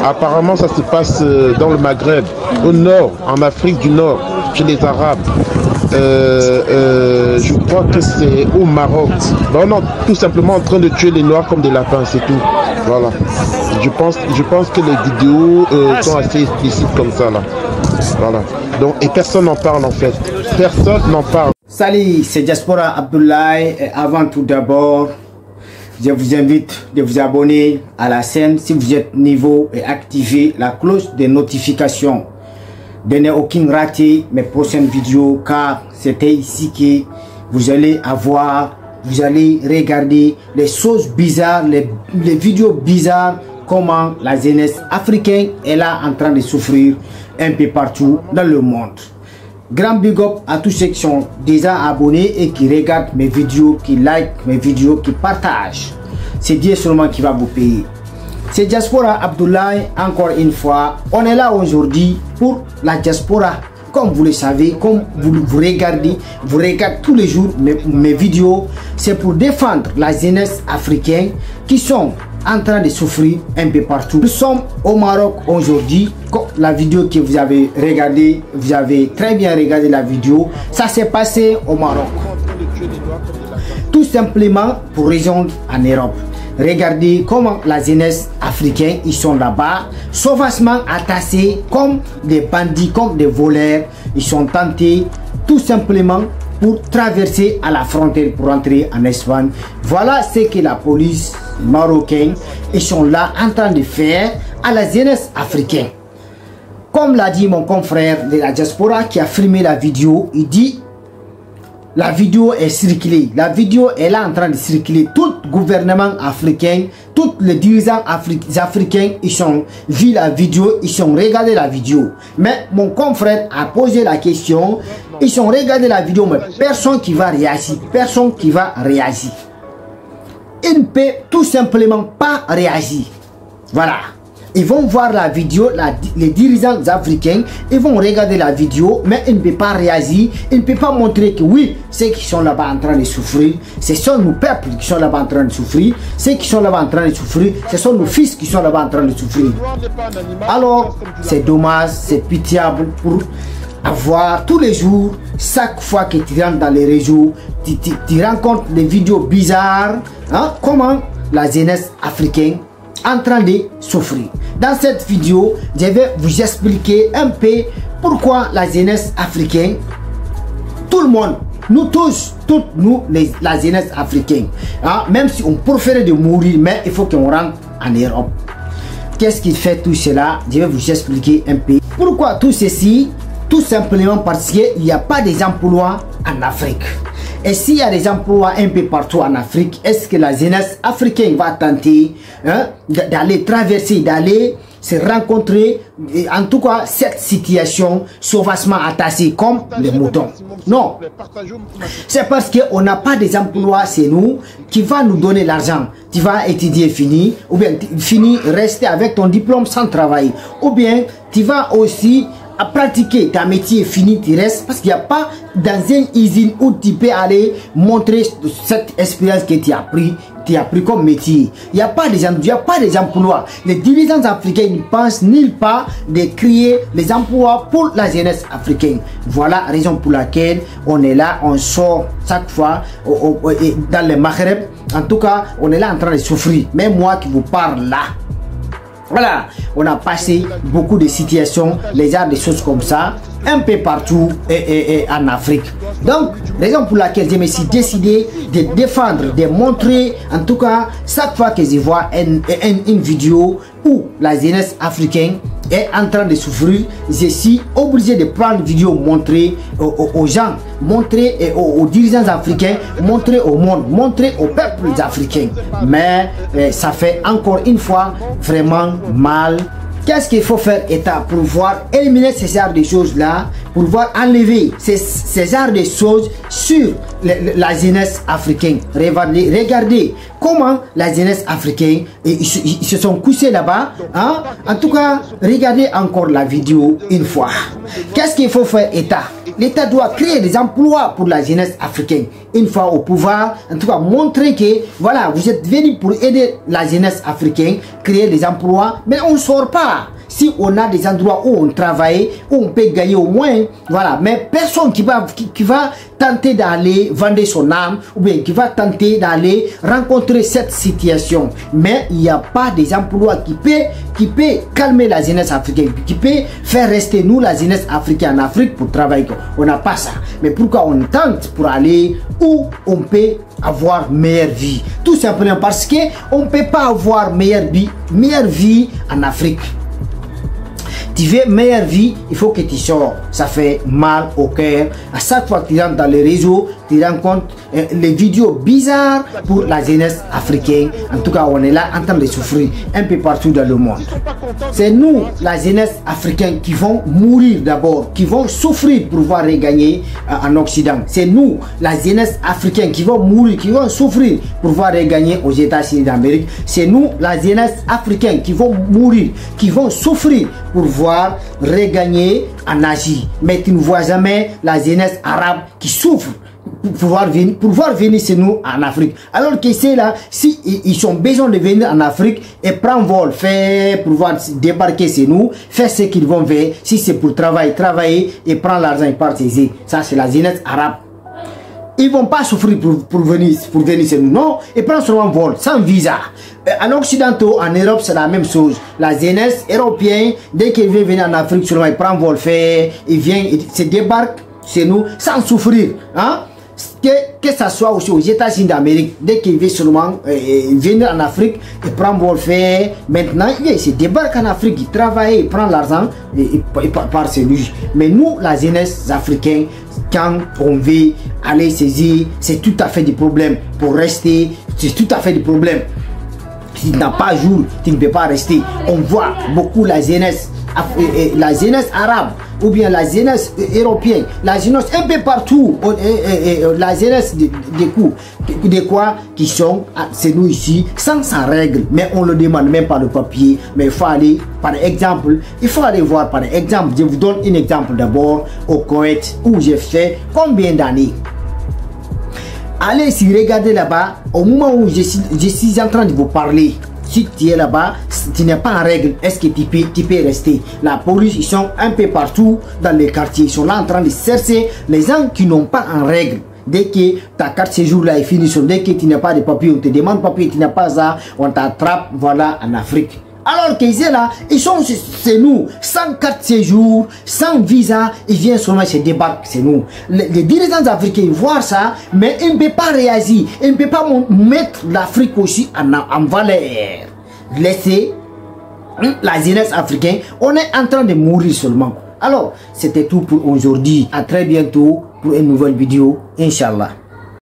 Apparemment, ça se passe dans le Maghreb, au nord, en Afrique du Nord, chez les Arabes. Je crois que c'est au Maroc. Bon, non, tout simplement en train de tuer les Noirs comme des lapins, c'est tout. Voilà. Je pense que les vidéos sont assez explicites comme ça, là. Voilà. Donc, et personne n'en parle, en fait. Personne n'en parle. Salut, c'est Diaspora Abdoulaye. Et avant tout d'abord, je vous invite de vous abonner à la chaîne si vous êtes nouveau et activer la cloche de notification. De ne aucune rater mes prochaines vidéos, car c'était ici que vous allez avoir, vous allez regarder les choses bizarres, les vidéos bizarres, comment la jeunesse africaine est là en train de souffrir un peu partout dans le monde. Grand big up à tous ceux qui sont déjà abonnés et qui regardent mes vidéos, qui like mes vidéos, qui partagent. C'est Dieu seulement qui va vous payer. C'est Diaspora Abdoulaye, encore une fois. On est là aujourd'hui pour la diaspora. Comme vous le savez, comme vous regardez tous les jours mes vidéos, c'est pour défendre la jeunesse africaine qui sont en train de souffrir un peu partout. Nous sommes au Maroc aujourd'hui. La vidéo que vous avez regardée, vous avez très bien regardé la vidéo. Ça s'est passé au Maroc. Tout simplement pour rejoindre en Europe. Regardez comment la jeunesse africaine, ils sont là-bas, sauvagement attaqués comme des bandits, comme des voleurs. Ils sont tentés tout simplement pour traverser à la frontière pour entrer en Espagne. Voilà ce que la police marocaine, ils sont là en train de faire à la jeunesse africaine. Comme l'a dit mon confrère de la diaspora qui a filmé la vidéo, il dit la vidéo est circulée. La vidéo est là en train de circuler. Tout gouvernement africain, tous les dirigeants africains, ils ont vu la vidéo, ils ont regardé la vidéo. Mais mon confrère a posé la question, ils ont regardé la vidéo, mais personne qui va réagir. Personne qui va réagir. Il ne peut tout simplement pas réagir. Voilà. Ils vont voir la vidéo, les dirigeants africains, ils vont regarder la vidéo, mais ils ne peuvent pas réagir, ils ne peuvent pas montrer que oui, ceux qui sont là-bas en train de souffrir, ce sont nos peuples qui sont là-bas en train de souffrir, ceux qui sont là-bas en train de souffrir, ce sont nos fils qui sont là-bas en train de souffrir. Alors, c'est dommage, c'est pitiable pour avoir tous les jours, chaque fois que tu rentres dans les réseaux, tu rencontres des vidéos bizarres, hein, comment la jeunesse africaine en train de souffrir. Dans cette vidéo, je vais vous expliquer un peu pourquoi la jeunesse africaine, tout le monde, nous tous, toutes nous, la jeunesse africaine, hein, même si on préfère de mourir, mais il faut qu'on rentre en Europe. Qu'est-ce qui fait tout cela? Je vais vous expliquer un peu. Pourquoi tout ceci? Tout simplement parce qu'il n'y a pas d'emplois en Afrique. Et s'il y a des emplois un peu partout en Afrique, est-ce que la jeunesse africaine va tenter, hein, d'aller traverser, d'aller se rencontrer, en tout cas cette situation sauvagement attaquée comme les moutons? Non. C'est parce qu'on n'a pas des emplois chez nous qui va nous donner l'argent. Tu vas étudier fini, ou bien fini, rester avec ton diplôme sans travailler. Ou bien tu vas aussi à pratiquer ta métier fini, tu restes, parce qu'il n'y a pas dans une usine où tu peux aller montrer cette expérience que tu as pris comme métier. Il n'y a pas des emplois. Les dirigeants africains ne pensent nulle part de créer les emplois pour la jeunesse africaine. Voilà la raison pour laquelle on est là, on sort chaque fois dans le Maghreb. En tout cas, on est là en train de souffrir. Même moi qui vous parle là. Voilà, on a passé beaucoup de situations, les genres de choses comme ça, un peu partout et en Afrique. Donc, raison pour laquelle je me suis décidé de défendre, de montrer, en tout cas, chaque fois que je vois une vidéo où la jeunesse africaine est en train de souffrir, je suis obligé de prendre une vidéo, montrer aux gens, montrer aux dirigeants africains, montrer au monde, montrer aux peuples africains. Mais ça fait encore une fois vraiment mal. Qu'est-ce qu'il faut faire État pour pouvoir éliminer ces genres de choses-là, pour pouvoir enlever ces genres de choses sur la jeunesse africaine? Regardez comment la jeunesse africaine, ils se sont couchés là-bas. Hein? En tout cas, regardez encore la vidéo une fois. Qu'est-ce qu'il faut faire État? l'État doit créer des emplois pour la jeunesse africaine. Une fois au pouvoir, en tout cas montrer que voilà, vous êtes venus pour aider la jeunesse africaine, créer des emplois, mais on ne sort pas. Si on a des endroits où on travaille, où on peut gagner au moins, voilà, mais personne qui va tenter d'aller vendre son âme, ou bien qui va tenter d'aller rencontrer cette situation. Mais il n'y a pas des emplois qui peut calmer la jeunesse africaine, qui peut faire rester nous, la jeunesse africaine en Afrique pour travailler. On n'a pas ça. Mais pourquoi on tente pour aller où on peut avoir meilleure vie? Tout simplement parce que on ne peut pas avoir meilleure vie en Afrique. Tu veux meilleure vie, il faut que tu sors. Ça fait mal au cœur. À chaque fois que tu rentres dans les réseaux, tu rencontres les vidéos bizarres pour la jeunesse africaine. En tout cas, on est là en train de souffrir un peu partout dans le monde. C'est nous, la jeunesse africaine, qui vont mourir d'abord, qui vont souffrir pour pouvoir regagner en Occident. C'est nous, la jeunesse africaine, qui vont mourir, qui vont souffrir pour pouvoir regagner aux États-Unis d'Amérique. C'est nous, la jeunesse africaine, qui vont mourir, qui vont souffrir pour pouvoir regagner en Asie. Mais tu ne vois jamais la jeunesse arabe qui souffre pour pouvoir venir chez nous en Afrique. Alors que c'est là, si ils ont besoin de venir en Afrique et prendre vol, faire pour pouvoir débarquer chez nous, faire ce qu'ils vont faire. Si c'est pour travailler et prendre l'argent et partir. Ça, c'est la jeunesse arabe. Ils vont pas souffrir pour venir chez nous, non. Ils prennent seulement vol, sans visa. En Occident, en Europe, c'est la même chose. La jeunesse européenne, dès qu'ils veulent venir en Afrique, seulement ils prennent vol, ils viennent, ils se débarquent chez nous sans souffrir. Hein? Que ça soit aussi aux États-Unis d'Amérique, dès qu'ils veulent seulement venir en Afrique, ils prennent vol, maintenant, ils se débarquent en Afrique, ils travaillent, ils prennent l'argent et partent chez lui. Mais nous, la jeunesse africaine, quand on veut aller saisir, c'est tout à fait des problèmes. Pour rester, c'est tout à fait des problèmes. Si tu n'as pas jour, tu ne peux pas rester. On voit beaucoup la jeunesse arabe, ou bien la jeunesse européenne, la jeunesse un peu partout, la jeunesse de quoi qui sont, c'est nous ici, sans règle, mais on le demande même pas le papier, mais il faut aller, par exemple, il faut aller voir, par exemple, je vous donne un exemple d'abord, au Koweït, où j'ai fait combien d'années. Allez, si regardez là-bas, au moment où je suis en train de vous parler, si tu es là-bas, tu n'es pas en règle, est-ce que tu peux rester? La police, ils sont un peu partout dans les quartiers, ils sont là en train de chercher les gens qui n'ont pas en règle. Dès que ta carte séjour là est finie, dès que tu n'as pas de papier, on te demande papier, tu n'as pas ça, on t'attrape, voilà, en Afrique. Alors qu'ils sont là, ils sont chez nous, sans carte séjour, sans visa, ils viennent seulement se débarquer chez nous. Les dirigeants africains voient ça, mais ils ne peuvent pas réagir, ils ne peuvent pas mettre l'Afrique aussi en valeur. Laissez la jeunesse africaine, on est en train de mourir seulement. Alors, c'était tout pour aujourd'hui. À très bientôt pour une nouvelle vidéo, Inch'Allah.